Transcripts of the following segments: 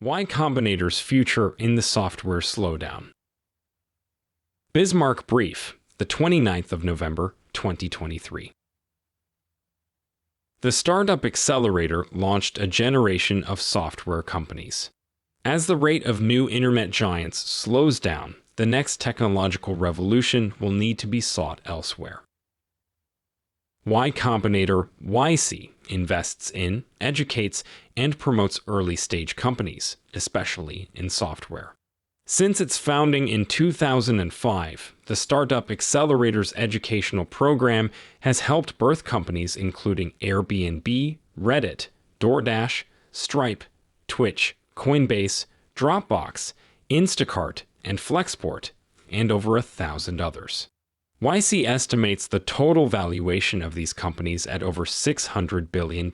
Y Combinator's future in the software slowdown. Bismarck Brief, the 29th of November, 2023. The startup accelerator launched a generation of software companies. As the rate of new internet giants slows down, the next technological revolution will need to be sought elsewhere. Y Combinator YC invests in, educates, and promotes early-stage companies, especially in software. Since its founding in 2005, the Startup Accelerator's educational program has helped birth companies including Airbnb, Reddit, DoorDash, Stripe, Twitch, Coinbase, Dropbox, Instacart, and Flexport, and over 1,000 others. YC estimates the total valuation of these companies at over $600 billion,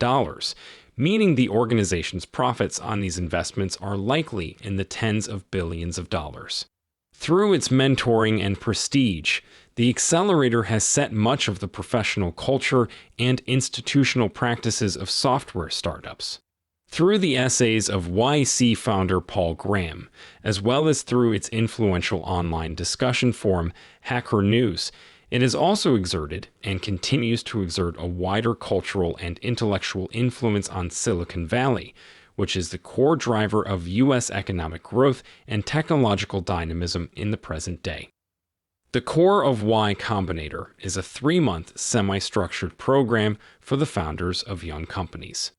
meaning the organization's profits on these investments are likely in the tens of billions of dollars. Through its mentoring and prestige, the accelerator has set much of the professional culture and institutional practices of software startups. Through the essays of YC founder Paul Graham, as well as through its influential online discussion forum, Hacker News, it has also exerted and continues to exert a wider cultural and intellectual influence on Silicon Valley, which is the core driver of U.S. economic growth and technological dynamism in the present day. The core of Y Combinator is a 3-month semi-structured program for the founders of young companies.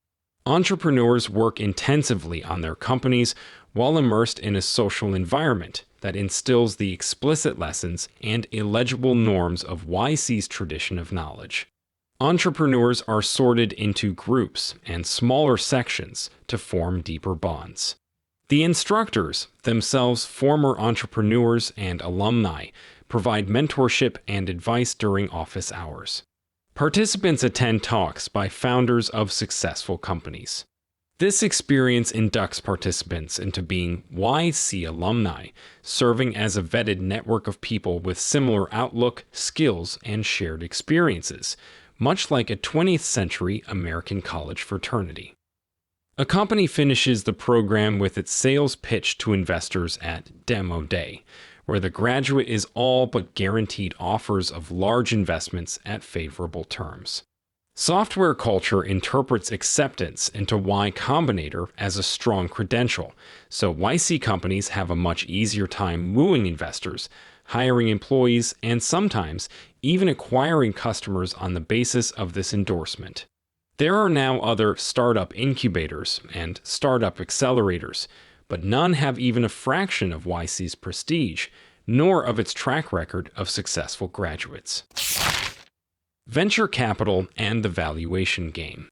Entrepreneurs work intensively on their companies while immersed in a social environment that instills the explicit lessons and illegible norms of YC's tradition of knowledge. Entrepreneurs are sorted into groups and smaller sections to form deeper bonds. The instructors, themselves former entrepreneurs and alumni, provide mentorship and advice during office hours. Participants attend talks by founders of successful companies. This experience inducts participants into being YC alumni, serving as a vetted network of people with similar outlook, skills, and shared experiences, much like a 20th century American college fraternity. A company finishes the program with its sales pitch to investors at Demo Day, where the graduate is all but guaranteed offers of large investments at favorable terms. Software culture interprets acceptance into Y Combinator as a strong credential, so YC companies have a much easier time wooing investors, hiring employees, and sometimes even acquiring customers on the basis of this endorsement. There are now other startup incubators and startup accelerators, but none have even a fraction of YC's prestige, nor of its track record of successful graduates. Venture capital and the valuation game.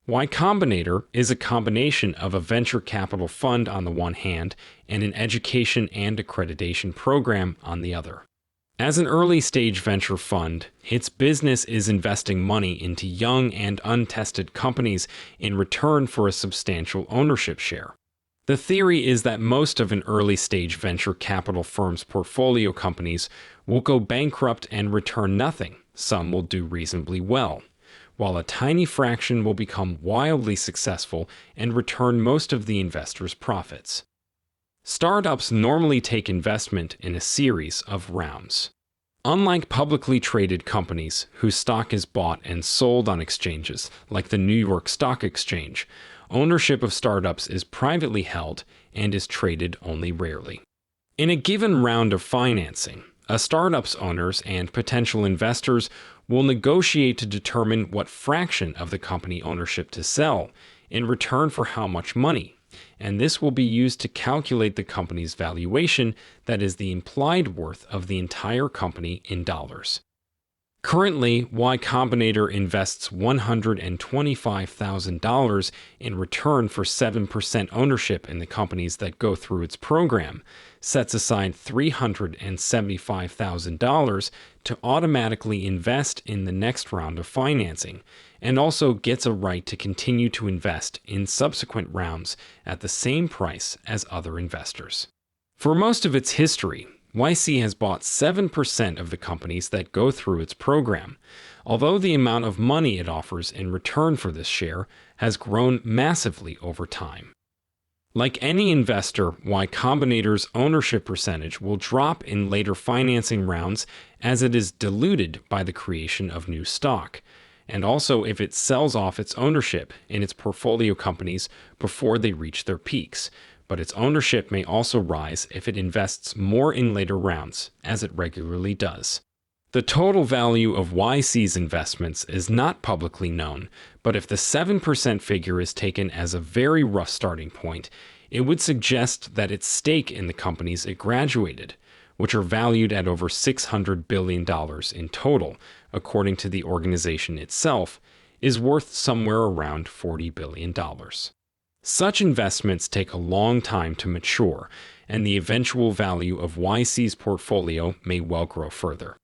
Y Combinator is a combination of a venture capital fund on the one hand and an education and accreditation program on the other. As an early-stage venture fund, its business is investing money into young and untested companies in return for a substantial ownership share. The theory is that most of an early-stage venture capital firm's portfolio companies will go bankrupt and return nothing. Some will do reasonably well, while a tiny fraction will become wildly successful and return most of the investors' profits. Startups normally take investment in a series of rounds. Unlike publicly traded companies whose stock is bought and sold on exchanges like the New York Stock Exchange, ownership of startups is privately held and is traded only rarely. In a given round of financing, a startup's owners and potential investors will negotiate to determine what fraction of the company ownership to sell in return for how much money, and this will be used to calculate the company's valuation, that is the implied worth of the entire company in dollars. Currently, Y Combinator invests $125,000 in return for 7% ownership in the companies that go through its program, sets aside $375,000 to automatically invest in the next round of financing, and also gets a right to continue to invest in subsequent rounds at the same price as other investors. For most of its history, YC has bought 7% of the companies that go through its program, although the amount of money it offers in return for this share has grown massively over time. Like any investor, Y Combinator's ownership percentage will drop in later financing rounds as it is diluted by the creation of new stock, and also if it sells off its ownership in its portfolio companies before they reach their peaks. But its ownership may also rise if it invests more in later rounds, as it regularly does. The total value of YC's investments is not publicly known, but if the 7% figure is taken as a very rough starting point, it would suggest that its stake in the companies it graduated, which are valued at over $600 billion in total, according to the organization itself, is worth somewhere around $40 billion. Such investments take a long time to mature, and the eventual value of YC's portfolio may well grow further.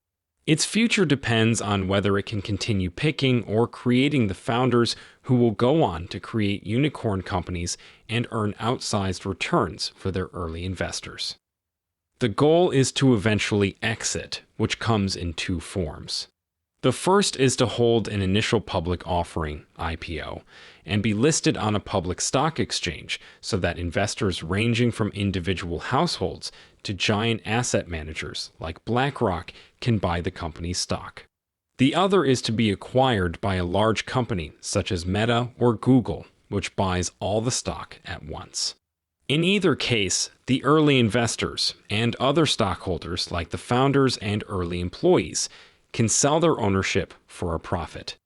Its future depends on whether it can continue picking or creating the founders who will go on to create unicorn companies and earn outsized returns for their early investors. The goal is to eventually exit, which comes in two forms. The first is to hold an initial public offering, IPO, and be listed on a public stock exchange so that investors ranging from individual households to giant asset managers like BlackRock can buy the company's stock. The other is to be acquired by a large company such as Meta or Google, which buys all the stock at once. In either case, the early investors and other stockholders like the founders and early employees can sell their ownership for a profit.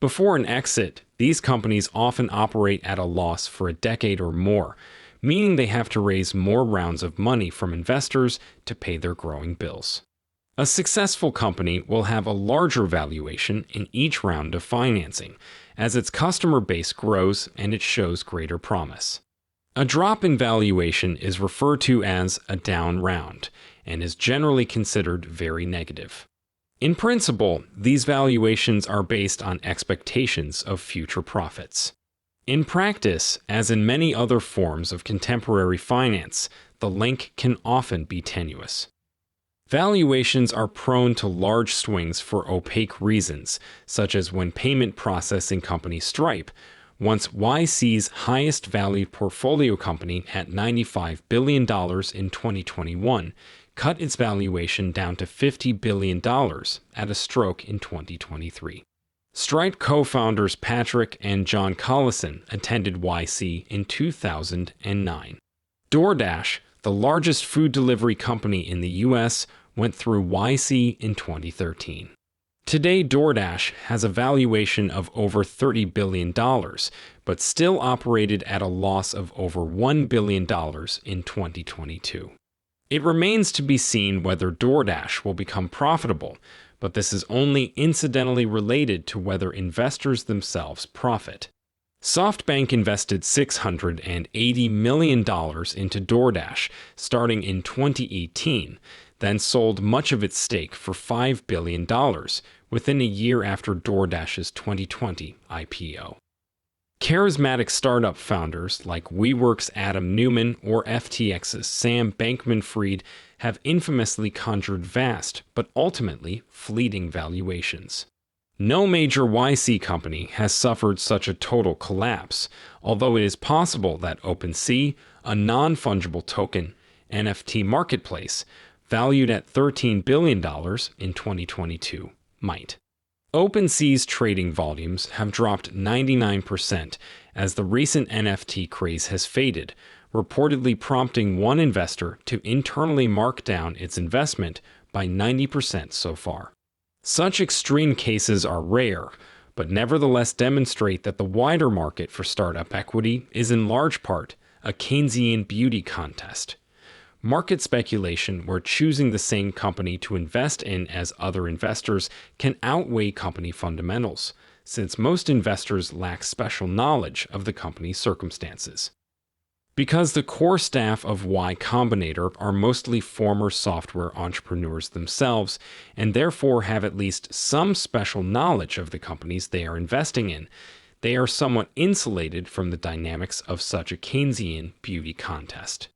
Before an exit, these companies often operate at a loss for a decade or more, meaning they have to raise more rounds of money from investors to pay their growing bills. A successful company will have a larger valuation in each round of financing, as its customer base grows and it shows greater promise. A drop in valuation is referred to as a down round, and is generally considered very negative. In principle, these valuations are based on expectations of future profits. In practice, as in many other forms of contemporary finance, the link can often be tenuous. Valuations are prone to large swings for opaque reasons, such as when payment processing company Stripe, once YC's highest valued portfolio company at $95 billion in 2021, cut its valuation down to $50 billion at a stroke in 2023. Stripe co-founders Patrick and John Collison attended YC in 2009. DoorDash, the largest food delivery company in the U.S., went through YC in 2013. Today, DoorDash has a valuation of over $30 billion, but still operated at a loss of over $1 billion in 2022. It remains to be seen whether DoorDash will become profitable, but this is only incidentally related to whether investors themselves profit. SoftBank invested $680 million into DoorDash starting in 2018, then sold much of its stake for $5 billion within a year after DoorDash's 2020 IPO. Charismatic startup founders like WeWork's Adam Neumann or FTX's Sam Bankman-Fried have infamously conjured vast, but ultimately fleeting valuations. No major YC company has suffered such a total collapse, although it is possible that OpenSea, a non-fungible token NFT marketplace, valued at $13 billion in 2022, might. OpenSea's trading volumes have dropped 99% as the recent NFT craze has faded, reportedly prompting one investor to internally mark down its investment by 90% so far. Such extreme cases are rare, but nevertheless demonstrate that the wider market for startup equity is in large part a Keynesian beauty contest. Market speculation where choosing the same company to invest in as other investors can outweigh company fundamentals, since most investors lack special knowledge of the company's circumstances. Because the core staff of Y Combinator are mostly former software entrepreneurs themselves, and therefore have at least some special knowledge of the companies they are investing in, they are somewhat insulated from the dynamics of such a Keynesian beauty contest.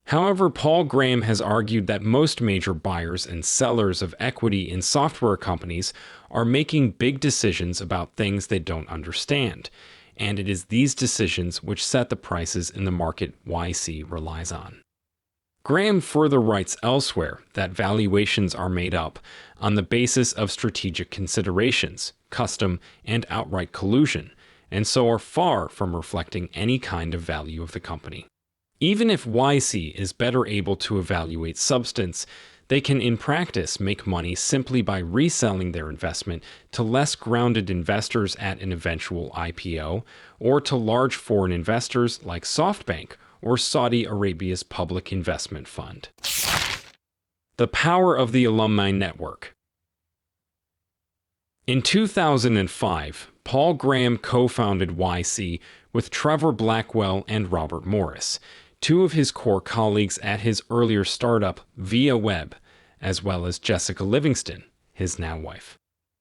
However, Paul Graham has argued that most major buyers and sellers of equity in software companies are making big decisions about things they don't understand, and it is these decisions which set the prices in the market YC relies on. Graham further writes elsewhere that valuations are made up on the basis of strategic considerations, custom, and outright collusion, and so are far from reflecting any kind of value of the company. Even if YC is better able to evaluate substance, they can in practice make money simply by reselling their investment to less grounded investors at an eventual IPO, or to large foreign investors like SoftBank or Saudi Arabia's Public Investment Fund. The power of the alumni network. In 2005, Paul Graham co-founded YC with Trevor Blackwell and Robert Morris, two of his core colleagues at his earlier startup, Via Web, as well as Jessica Livingston, his now wife.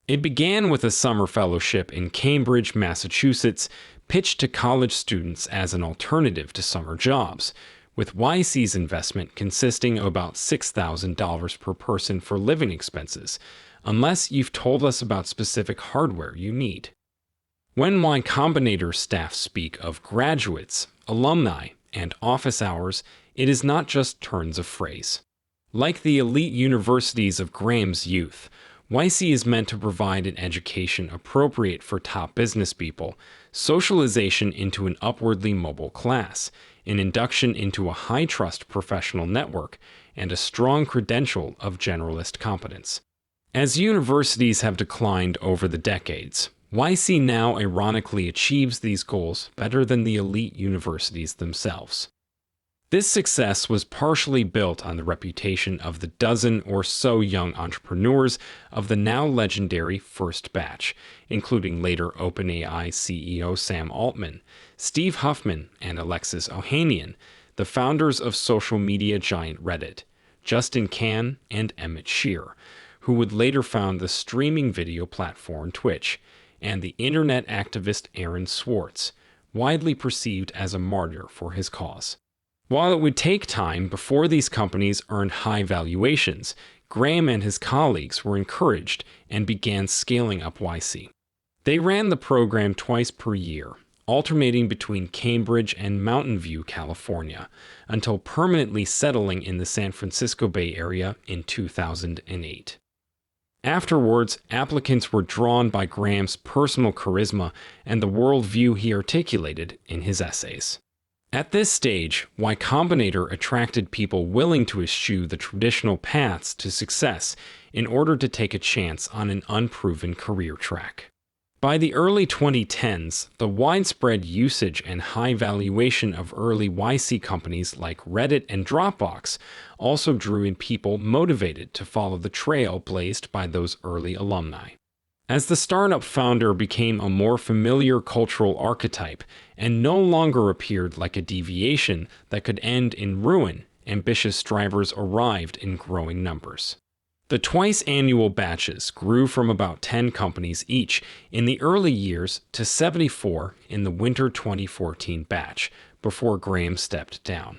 It began with a summer fellowship in Cambridge, Massachusetts, pitched to college students as an alternative to summer jobs, with YC's investment consisting of about $6,000 per person for living expenses, unless you've told us about specific hardware you need. When Y Combinator staff speak of graduates, alumni, and office hours, it is not just turns of phrase. Like the elite universities of Graham's youth, YC is meant to provide an education appropriate for top business people, socialization into an upwardly mobile class, an induction into a high-trust professional network, and a strong credential of generalist competence. As universities have declined over the decades, YC now ironically achieves these goals better than the elite universities themselves. This success was partially built on the reputation of the dozen or so young entrepreneurs of the now legendary first batch, including later OpenAI CEO Sam Altman, Steve Huffman, and Alexis Ohanian, the founders of social media giant Reddit, Justin Kan, and Emmett Shear, who would later found the streaming video platform Twitch, and the internet activist Aaron Swartz, widely perceived as a martyr for his cause. While it would take time before these companies earned high valuations, Graham and his colleagues were encouraged and began scaling up YC. They ran the program twice per year, alternating between Cambridge and Mountain View, California, until permanently settling in the San Francisco Bay Area in 2008. Afterwards, applicants were drawn by Graham's personal charisma and the worldview he articulated in his essays. At this stage, Y Combinator attracted people willing to eschew the traditional paths to success in order to take a chance on an unproven career track. By the early 2010s, the widespread usage and high valuation of early YC companies like Reddit and Dropbox also drew in people motivated to follow the trail blazed by those early alumni. As the startup founder became a more familiar cultural archetype and no longer appeared like a deviation that could end in ruin, ambitious strivers arrived in growing numbers. The twice-annual batches grew from about 10 companies each in the early years to 74 in the winter 2014 batch before Graham stepped down.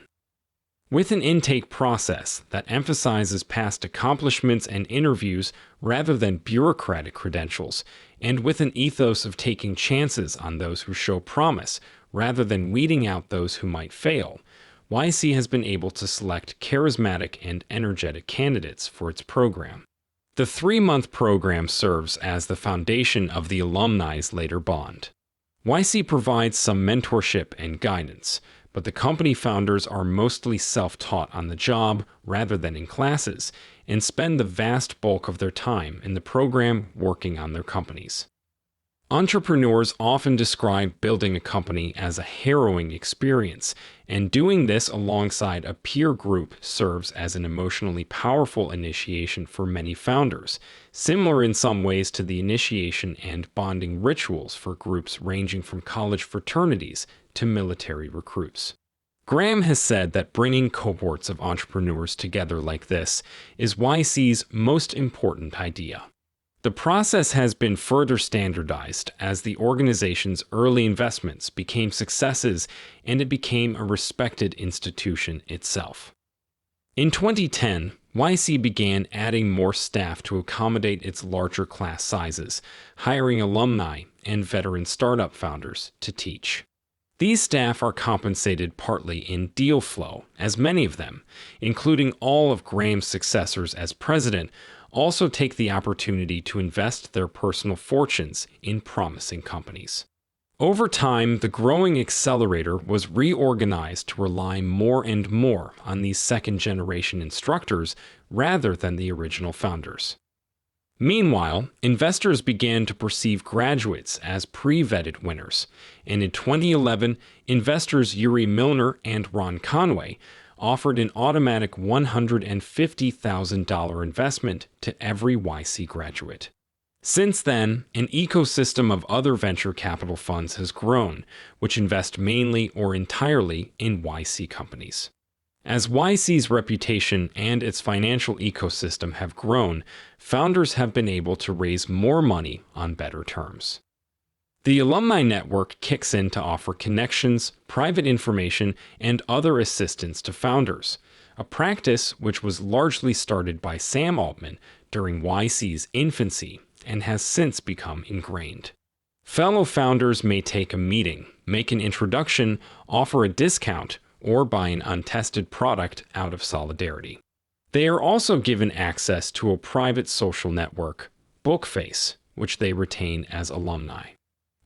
With an intake process that emphasizes past accomplishments and interviews rather than bureaucratic credentials, and with an ethos of taking chances on those who show promise rather than weeding out those who might fail, YC has been able to select charismatic and energetic candidates for its program. The 3-month program serves as the foundation of the alumni's later bond. YC provides some mentorship and guidance, but the company founders are mostly self-taught on the job rather than in classes, and spend the vast bulk of their time in the program working on their companies. Entrepreneurs often describe building a company as a harrowing experience, and doing this alongside a peer group serves as an emotionally powerful initiation for many founders, similar in some ways to the initiation and bonding rituals for groups ranging from college fraternities to military recruits. Graham has said that bringing cohorts of entrepreneurs together like this is YC's most important idea. The process has been further standardized as the organization's early investments became successes and it became a respected institution itself. In 2010, YC began adding more staff to accommodate its larger class sizes, hiring alumni, and veteran startup founders to teach. These staff are compensated partly in deal flow, as many of them, including all of Graham's successors as president, also take the opportunity to invest their personal fortunes in promising companies. Over time, the growing accelerator was reorganized to rely more and more on these second-generation instructors rather than the original founders. Meanwhile, investors began to perceive graduates as pre-vetted winners, and in 2011, investors Yuri Milner and Ron Conway offered an automatic $150,000 investment to every YC graduate. Since then, an ecosystem of other venture capital funds has grown, which invest mainly or entirely in YC companies. As YC's reputation and its financial ecosystem have grown, founders have been able to raise more money on better terms. The alumni network kicks in to offer connections, private information, and other assistance to founders, a practice which was largely started by Sam Altman during YC's infancy and has since become ingrained. Fellow founders may take a meeting, make an introduction, offer a discount, or buy an untested product out of solidarity. They are also given access to a private social network, Bookface, which they retain as alumni.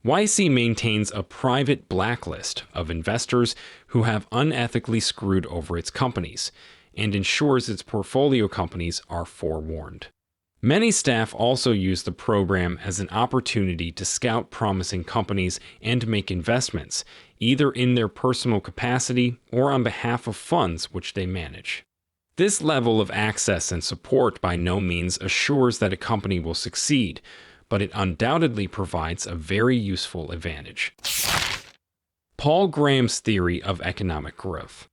YC maintains a private blacklist of investors who have unethically screwed over its companies, and ensures its portfolio companies are forewarned. Many staff also use the program as an opportunity to scout promising companies and make investments, either in their personal capacity or on behalf of funds which they manage. This level of access and support by no means assures that a company will succeed, but it undoubtedly provides a very useful advantage. Paul Graham's theory of economic growth.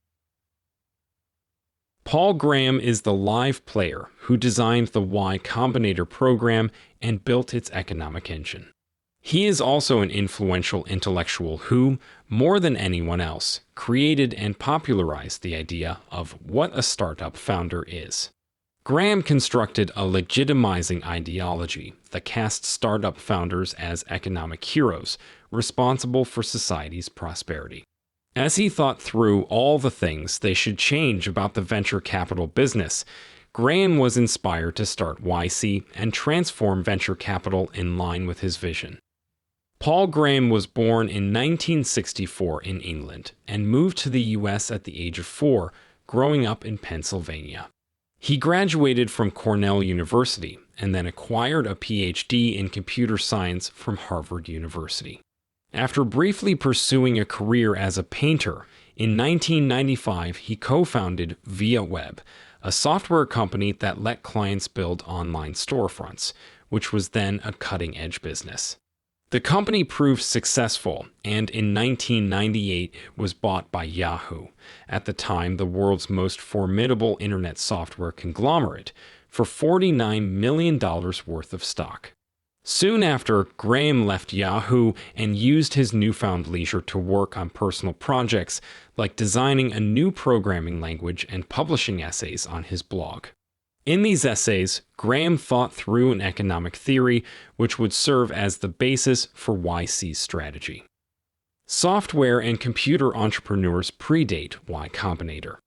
Paul Graham is the live player who designed the Y Combinator program and built its economic engine. He is also an influential intellectual who, more than anyone else, created and popularized the idea of what a startup founder is. Graham constructed a legitimizing ideology that cast startup founders as economic heroes responsible for society's prosperity. As he thought through all the things they should change about the venture capital business, Graham was inspired to start YC and transform venture capital in line with his vision. Paul Graham was born in 1964 in England and moved to the US at the age of 4, growing up in Pennsylvania. He graduated from Cornell University and then acquired a PhD in computer science from Harvard University. After briefly pursuing a career as a painter, in 1995 he co-founded ViaWeb, a software company that let clients build online storefronts, which was then a cutting-edge business. The company proved successful and in 1998 was bought by Yahoo, at the time the world's most formidable internet software conglomerate, for $49 million worth of stock. Soon after, Graham left Yahoo and used his newfound leisure to work on personal projects like designing a new programming language and publishing essays on his blog. In these essays, Graham thought through an economic theory which would serve as the basis for YC's strategy. Software and computer entrepreneurs predate Y Combinator.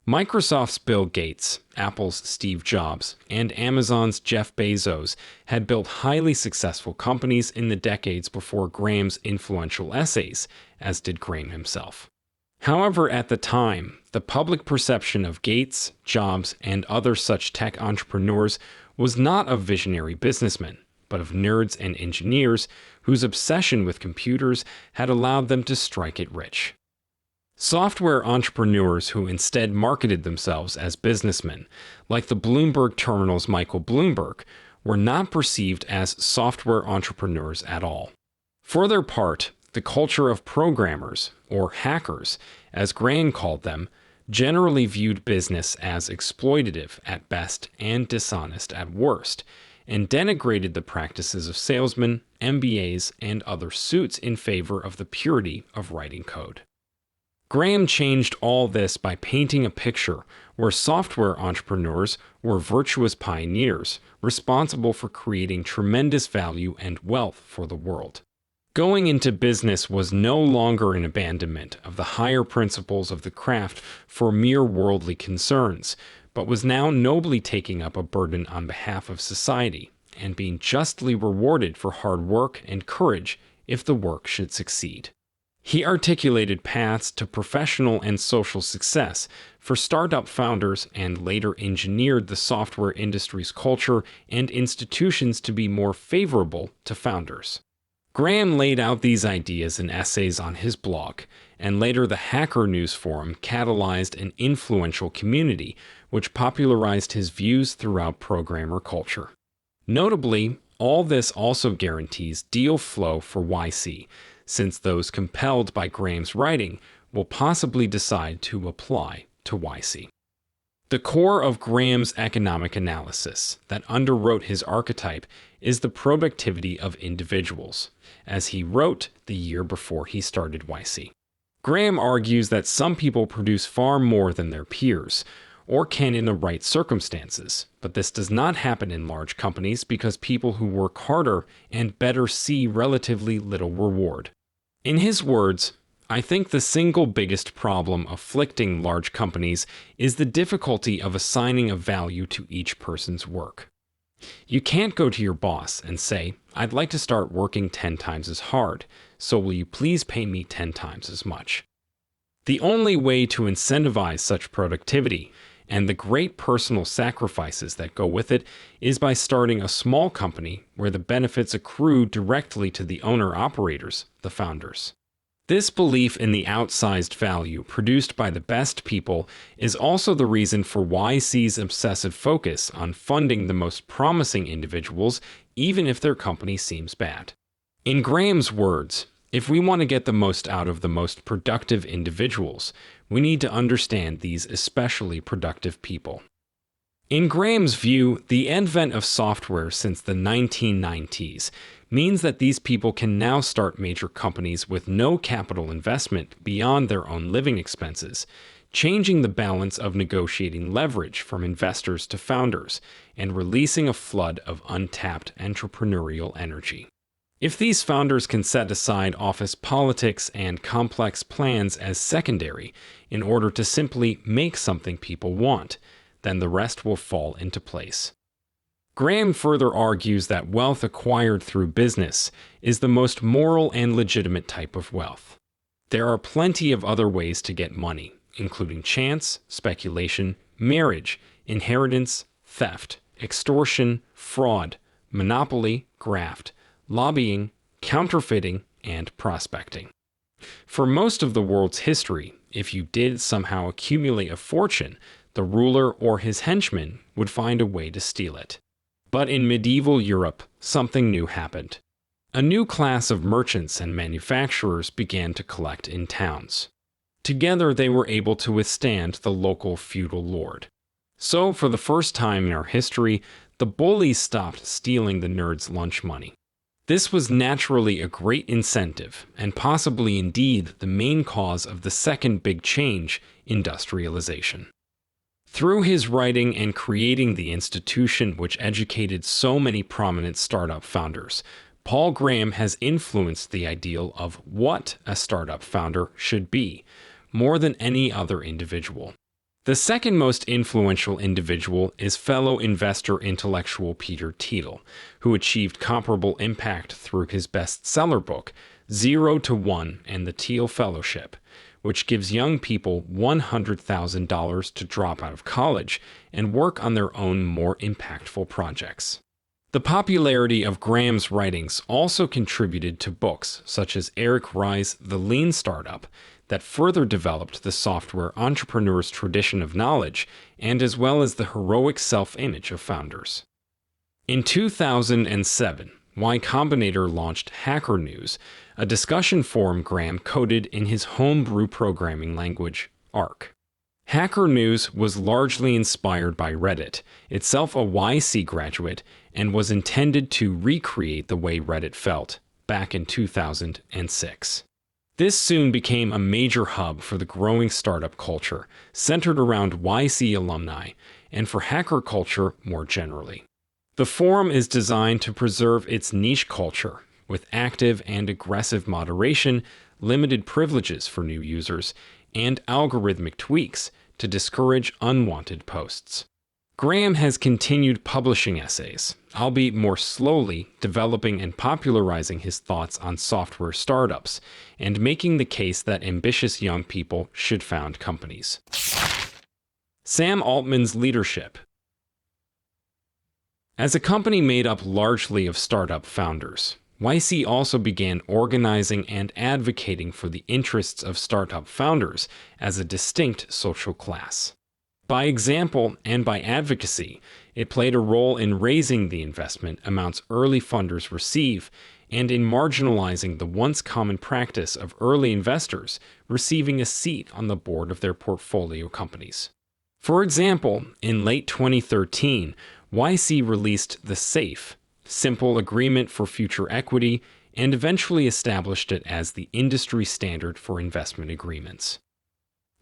Microsoft's Bill Gates, Apple's Steve Jobs, and Amazon's Jeff Bezos had built highly successful companies in the decades before Graham's influential essays, as did Graham himself. However, at the time, the public perception of Gates, Jobs, and other such tech entrepreneurs was not of visionary businessmen, but of nerds and engineers whose obsession with computers had allowed them to strike it rich. Software entrepreneurs who instead marketed themselves as businessmen, like the Bloomberg Terminal's Michael Bloomberg, were not perceived as software entrepreneurs at all. For their part, the culture of programmers, or hackers, as Graham called them, generally viewed business as exploitative at best and dishonest at worst, and denigrated the practices of salesmen, MBAs, and other suits in favor of the purity of writing code. Graham changed all this by painting a picture where software entrepreneurs were virtuous pioneers responsible for creating tremendous value and wealth for the world. Going into business was no longer an abandonment of the higher principles of the craft for mere worldly concerns, but was now nobly taking up a burden on behalf of society and being justly rewarded for hard work and courage if the work should succeed. He articulated paths to professional and social success for startup founders and later engineered the software industry's culture and institutions to be more favorable to founders. Graham laid out these ideas in essays on his blog, and later the Hacker News Forum catalyzed an influential community which popularized his views throughout programmer culture. Notably, all this also guarantees deal flow for YC, since those compelled by Graham's writing will possibly decide to apply to YC. The core of Graham's economic analysis that underwrote his archetype is the productivity of individuals, as he wrote the year before he started YC. Graham argues that some people produce far more than their peers, or can in the right circumstances, but this does not happen in large companies because people who work harder and better see relatively little reward. In his words, I think the single biggest problem afflicting large companies is the difficulty of assigning a value to each person's work. You can't go to your boss and say, I'd like to start working 10 times as hard, so will you please pay me 10 times as much? The only way to incentivize such productivity and the great personal sacrifices that go with it is by starting a small company where the benefits accrue directly to the owner-operators, the founders. This belief in the outsized value produced by the best people is also the reason for YC's obsessive focus on funding the most promising individuals, even if their company seems bad. In Graham's words, if we want to get the most out of the most productive individuals, we need to understand these especially productive people. In Graham's view, the advent of software since the 1990s means that these people can now start major companies with no capital investment beyond their own living expenses, changing the balance of negotiating leverage from investors to founders and releasing a flood of untapped entrepreneurial energy. If these founders can set aside office politics and complex plans as secondary in order to simply make something people want, then the rest will fall into place. Graham further argues that wealth acquired through business is the most moral and legitimate type of wealth. There are plenty of other ways to get money, including chance, speculation, marriage, inheritance, theft, extortion, fraud, monopoly, graft, lobbying, counterfeiting, and prospecting. For most of the world's history, if you did somehow accumulate a fortune, the ruler or his henchmen would find a way to steal it. But in medieval Europe, something new happened. A new class of merchants and manufacturers began to collect in towns. Together they were able to withstand the local feudal lord. So, for the first time in our history, the bullies stopped stealing the nerds' lunch money. This was naturally a great incentive, and possibly indeed the main cause of the second big change, industrialization. Through his writing and creating the institution which educated so many prominent startup founders, Paul Graham has influenced the ideal of what a startup founder should be, more than any other individual. The second most influential individual is fellow investor intellectual Peter Thiel, who achieved comparable impact through his bestseller book, 0 to 1 and the Thiel Fellowship, which gives young people $100,000 to drop out of college and work on their own more impactful projects. The popularity of Graham's writings also contributed to books such as Eric Rye's The Lean Startup, that further developed the software entrepreneur's tradition of knowledge, and as well as the heroic self-image of founders. In 2007, Y Combinator launched Hacker News, a discussion forum Graham coded in his homebrew programming language, Arc. Hacker News was largely inspired by Reddit, itself a YC graduate, and was intended to recreate the way Reddit felt back in 2006. This soon became a major hub for the growing startup culture, centered around YC alumni, and for hacker culture more generally. The forum is designed to preserve its niche culture, with active and aggressive moderation, limited privileges for new users, and algorithmic tweaks to discourage unwanted posts. Graham has continued publishing essays, albeit more slowly, developing and popularizing his thoughts on software startups, and making the case that ambitious young people should found companies. Sam Altman's leadership. As a company made up largely of startup founders, YC also began organizing and advocating for the interests of startup founders as a distinct social class. By example and by advocacy, it played a role in raising the investment amounts early funders receive and in marginalizing the once common practice of early investors receiving a seat on the board of their portfolio companies. For example, in late 2013, YC released the SAFE, Simple Agreement for Future Equity, and eventually established it as the industry standard for investment agreements.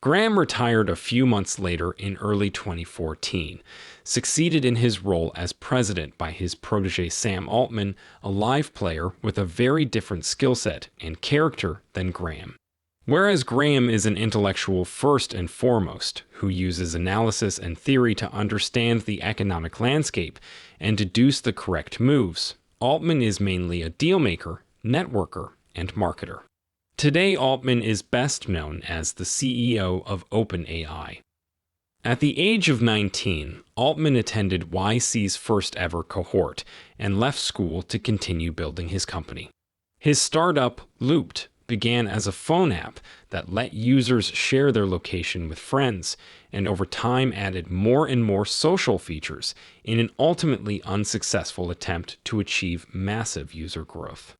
Graham retired a few months later in early 2014, succeeded in his role as president by his protege Sam Altman, a live player with a very different skill set and character than Graham. Whereas Graham is an intellectual first and foremost, who uses analysis and theory to understand the economic landscape and deduce the correct moves, Altman is mainly a dealmaker, networker, and marketer. Today, Altman is best known as the CEO of OpenAI. At the age of 19, Altman attended YC's first ever cohort and left school to continue building his company. His startup, Looped, began as a phone app that let users share their location with friends, and over time added more and more social features in an ultimately unsuccessful attempt to achieve massive user growth.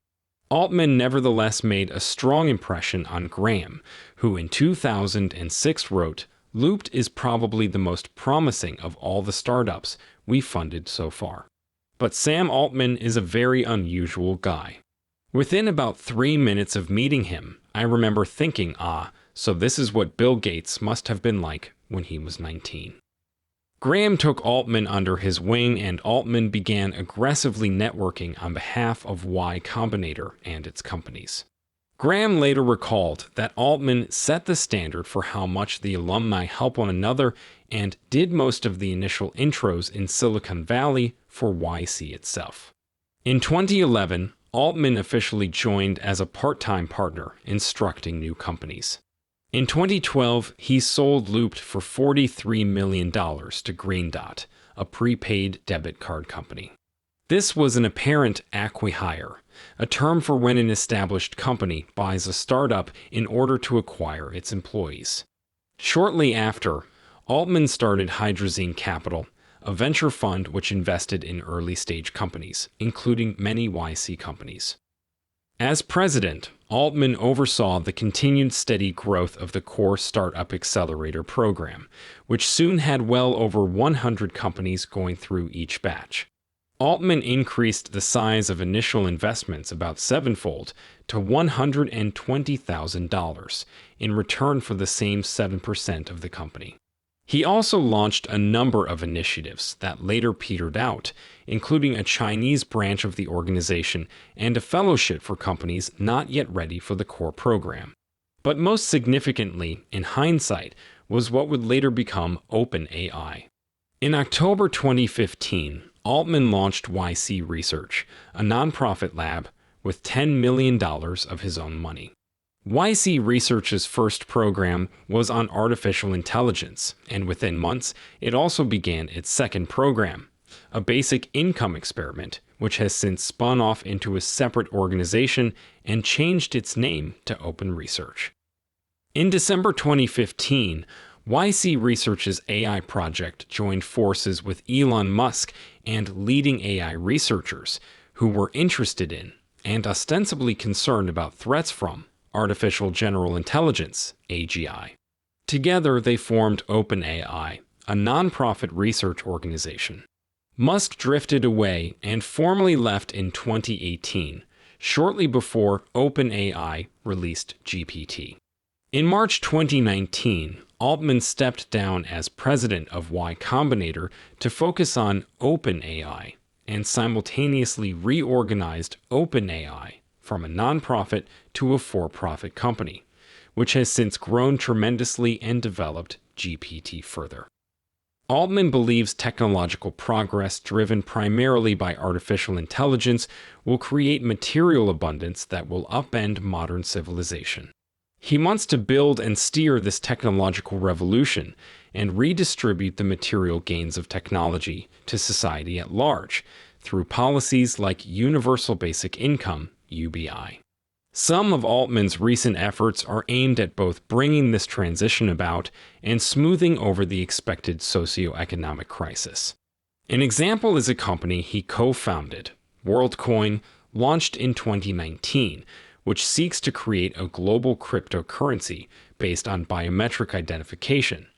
Altman nevertheless made a strong impression on Graham, who in 2006 wrote, "Looped is probably the most promising of all the startups we funded so far. But Sam Altman is a very unusual guy. Within about 3 minutes of meeting him, I remember thinking, so this is what Bill Gates must have been like when he was 19. Graham took Altman under his wing, and Altman began aggressively networking on behalf of Y Combinator and its companies. Graham later recalled that Altman set the standard for how much the alumni help one another and did most of the initial intros in Silicon Valley for YC itself. In 2011, Altman officially joined as a part-time partner, instructing new companies. In 2012, he sold Looped for $43 million to Green Dot, a prepaid debit card company. This was an apparent acqui-hire, a term for when an established company buys a startup in order to acquire its employees. Shortly after, Altman started Hydrazine Capital, a venture fund which invested in early-stage companies, including many YC companies. As president, Altman oversaw the continued steady growth of the core Startup Accelerator program, which soon had well over 100 companies going through each batch. Altman increased the size of initial investments about sevenfold to $120,000 in return for the same 7% of the company. He also launched a number of initiatives that later petered out, including a Chinese branch of the organization and a fellowship for companies not yet ready for the core program. But most significantly, in hindsight, was what would later become OpenAI. In October 2015, Altman launched YC Research, a nonprofit lab, with $10 million of his own money. YC Research's first program was on artificial intelligence, and within months, it also began its second program, a basic income experiment, which has since spun off into a separate organization and changed its name to Open Research. In December 2015, YC Research's AI project joined forces with Elon Musk and leading AI researchers who were interested in, and ostensibly concerned about threats from, Artificial General Intelligence, AGI. Together, they formed OpenAI, a nonprofit research organization. Musk drifted away and formally left in 2018, shortly before OpenAI released GPT. In March 2019, Altman stepped down as president of Y Combinator to focus on OpenAI, and simultaneously reorganized OpenAI from a nonprofit to a for-profit company, which has since grown tremendously and developed GPT further. Altman believes technological progress driven primarily by artificial intelligence will create material abundance that will upend modern civilization. He wants to build and steer this technological revolution and redistribute the material gains of technology to society at large through policies like Universal Basic Income, UBI. Some of Altman's recent efforts are aimed at both bringing this transition about and smoothing over the expected socioeconomic crisis. An example is a company he co-founded, WorldCoin, launched in 2019, which seeks to create a global cryptocurrency based on biometric identification.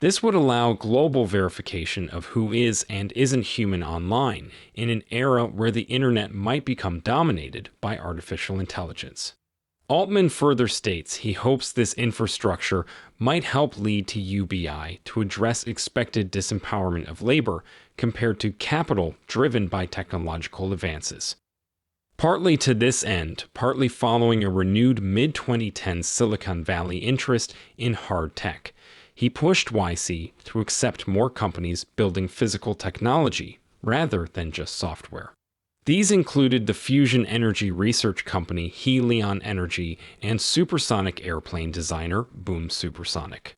This would allow global verification of who is and isn't human online in an era where the internet might become dominated by artificial intelligence. Altman further states he hopes this infrastructure might help lead to UBI to address expected disempowerment of labor compared to capital driven by technological advances. Partly to this end, partly following a renewed mid-2010s Silicon Valley interest in hard tech, he pushed YC to accept more companies building physical technology rather than just software. These included the fusion energy research company Helion Energy and supersonic airplane designer Boom Supersonic.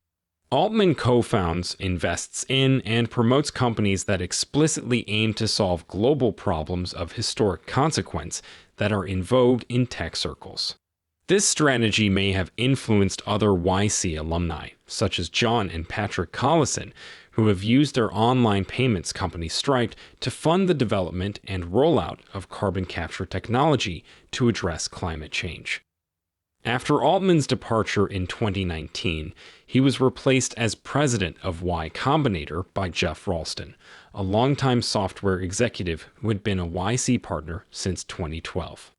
Altman co-founds, invests in, and promotes companies that explicitly aim to solve global problems of historic consequence that are in vogue in tech circles. This strategy may have influenced other YC alumni, such as John and Patrick Collison, who have used their online payments company Stripe to fund the development and rollout of carbon capture technology to address climate change. After Altman's departure in 2019, he was replaced as president of Y Combinator by Jeff Ralston, a longtime software executive who had been a YC partner since 2012.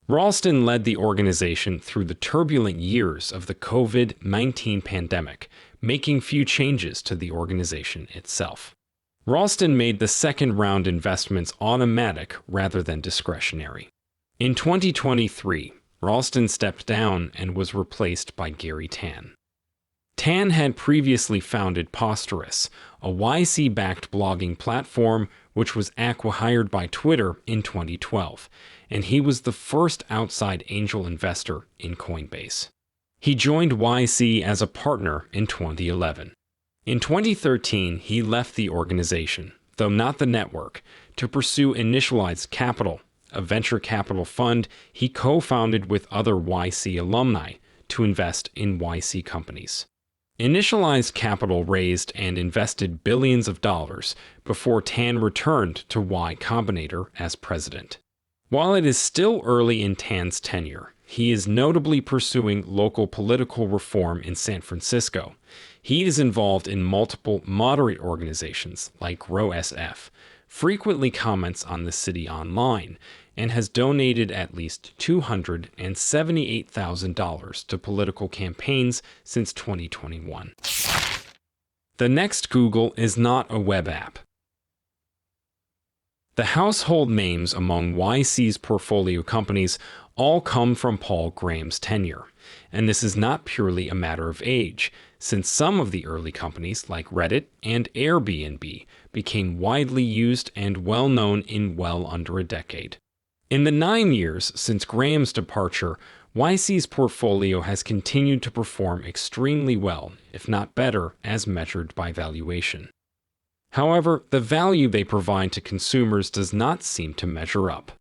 Ralston led the organization through the turbulent years of the COVID-19 pandemic, making few changes to the organization itself. Ralston made the second-round investments automatic rather than discretionary. In 2023, Ralston stepped down and was replaced by Gary Tan. Tan had previously founded Posterous, a YC-backed blogging platform which was acqui-hired by Twitter in 2012, and he was the first outside angel investor in Coinbase. He joined YC as a partner in 2011. In 2013, he left the organization, though not the network, to pursue Initialized Capital, a venture capital fund he co-founded with other YC alumni to invest in YC companies. Initialized Capital raised and invested billions of dollars before Tan returned to Y Combinator as president. While it is still early in Tan's tenure, he is notably pursuing local political reform in San Francisco. He is involved in multiple moderate organizations like GrowSF, frequently comments on the city online, and has donated at least $278,000 to political campaigns since 2021. The next Google is not a web app. The household names among YC's portfolio companies all come from Paul Graham's tenure, and this is not purely a matter of age, since some of the early companies like Reddit and Airbnb became widely used and well known in well under a decade. In the 9 years since Graham's departure, YC's portfolio has continued to perform extremely well, if not better, as measured by valuation. However, the value they provide to consumers does not seem to measure up.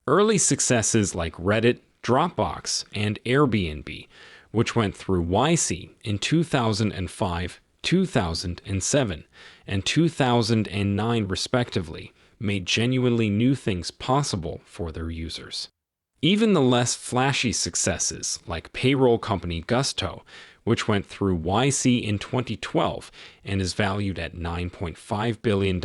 Early successes like Reddit, Dropbox, and Airbnb, which went through YC in 2005, 2007, and 2009 respectively, made genuinely new things possible for their users. Even the less flashy successes like payroll company Gusto, which went through YC in 2012 and is valued at $9.5 billion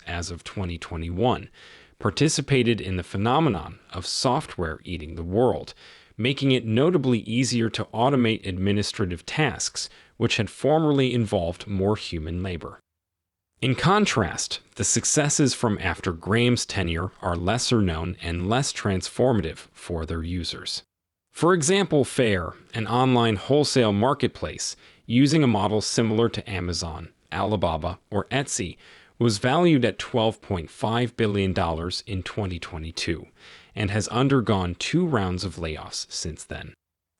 as of 2021, participated in the phenomenon of software eating the world, making it notably easier to automate administrative tasks which had formerly involved more human labor. In contrast, the successes from after Graham's tenure are lesser known and less transformative for their users. For example, Faire, an online wholesale marketplace using a model similar to Amazon, Alibaba, or Etsy, was valued at $12.5 billion in 2022 and has undergone 2 rounds of layoffs since then.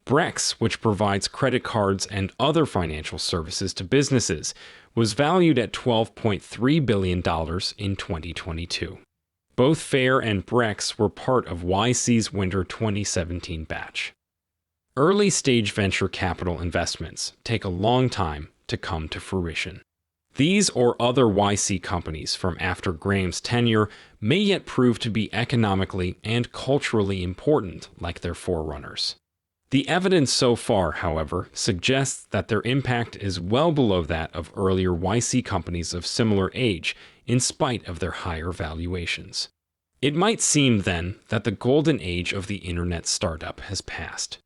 Brex, which provides credit cards and other financial services to businesses, was valued at $12.3 billion in 2022. Both Faire and Brex were part of YC's winter 2017 batch. Early-stage venture capital investments take a long time to come to fruition. These or other YC companies from after Graham's tenure may yet prove to be economically and culturally important like their forerunners. The evidence so far, however, suggests that their impact is well below that of earlier YC companies of similar age, in spite of their higher valuations. It might seem, then, that the golden age of the internet startup has passed.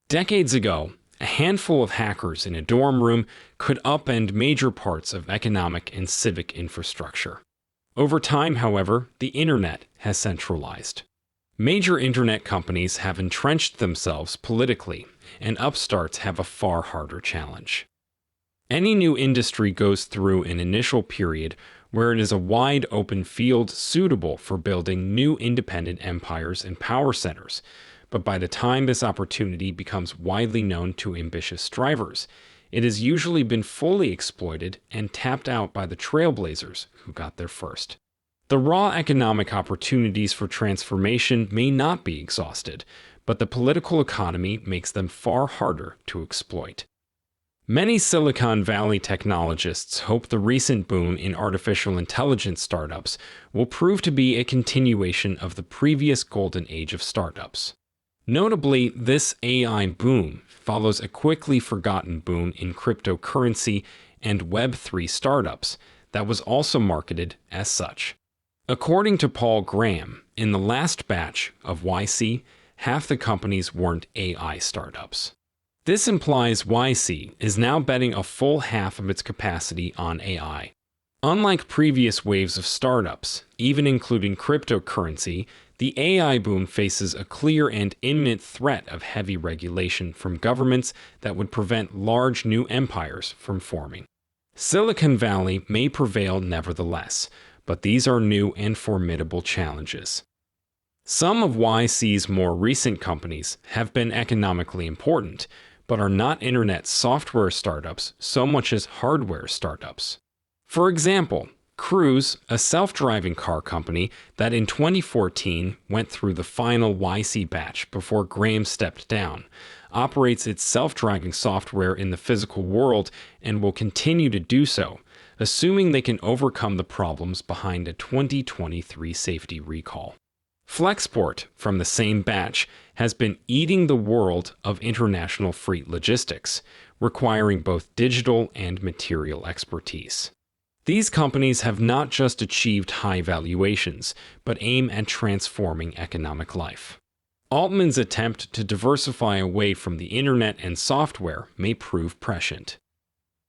Decades ago, a handful of hackers in a dorm room could upend major parts of economic and civic infrastructure. Over time, however, the internet has centralized. Major internet companies have entrenched themselves politically, and upstarts have a far harder challenge. Any new industry goes through an initial period where it is a wide open field suitable for building new independent empires and power centers, but by the time this opportunity becomes widely known to ambitious strivers, it has usually been fully exploited and tapped out by the trailblazers who got there first. The raw economic opportunities for transformation may not be exhausted, but the political economy makes them far harder to exploit. Many Silicon Valley technologists hope the recent boom in artificial intelligence startups will prove to be a continuation of the previous golden age of startups. Notably, this AI boom follows a quickly forgotten boom in cryptocurrency and Web3 startups that was also marketed as such. According to Paul Graham, in the last batch of YC, half the companies weren't AI startups. This implies YC is now betting a full half of its capacity on AI. Unlike previous waves of startups, even including cryptocurrency, the AI boom faces a clear and imminent threat of heavy regulation from governments that would prevent large new empires from forming. Silicon Valley may prevail nevertheless, but these are new and formidable challenges. Some of YC's more recent companies have been economically important, but are not internet software startups so much as hardware startups. For example, Cruise, a self-driving car company that in 2014 went through the final YC batch before Graham stepped down, operates its self-driving software in the physical world and will continue to do so, assuming they can overcome the problems behind a 2023 safety recall. Flexport, from the same batch, has been eating the world of international freight logistics, requiring both digital and material expertise. These companies have not just achieved high valuations, but aim at transforming economic life. Altman's attempt to diversify away from the internet and software may prove prescient.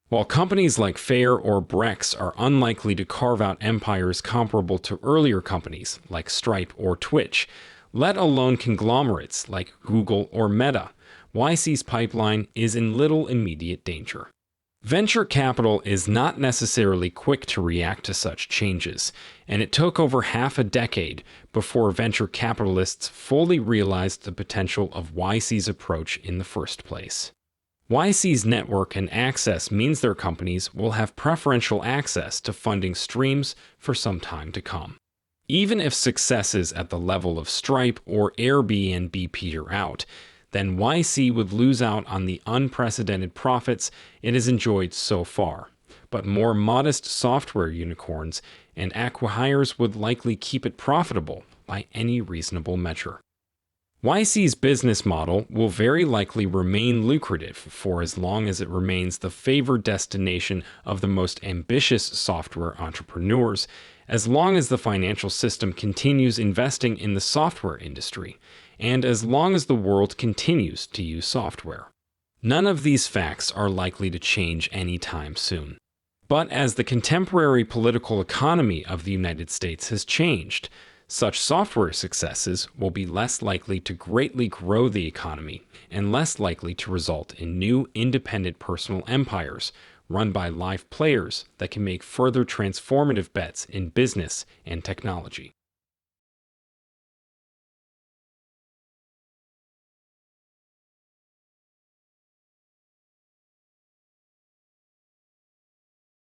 While companies like Faire or Brex are unlikely to carve out empires comparable to earlier companies like Stripe or Twitch, let alone conglomerates like Google or Meta, YC's pipeline is in little immediate danger. Venture capital is not necessarily quick to react to such changes, and it took over half a decade before venture capitalists fully realized the potential of YC's approach in the first place. YC's network and access means their companies will have preferential access to funding streams for some time to come. Even if successes at the level of Stripe or Airbnb peter out, then YC would lose out on the unprecedented profits it has enjoyed so far, but more modest software unicorns and acquihires would likely keep it profitable by any reasonable measure. YC's business model will very likely remain lucrative for as long as it remains the favored destination of the most ambitious software entrepreneurs, as long as the financial system continues investing in the software industry, and as long as the world continues to use software. None of these facts are likely to change anytime soon. But as the contemporary political economy of the United States has changed, such software successes will be less likely to greatly grow the economy and less likely to result in new independent personal empires run by live players that can make further transformative bets in business and technology.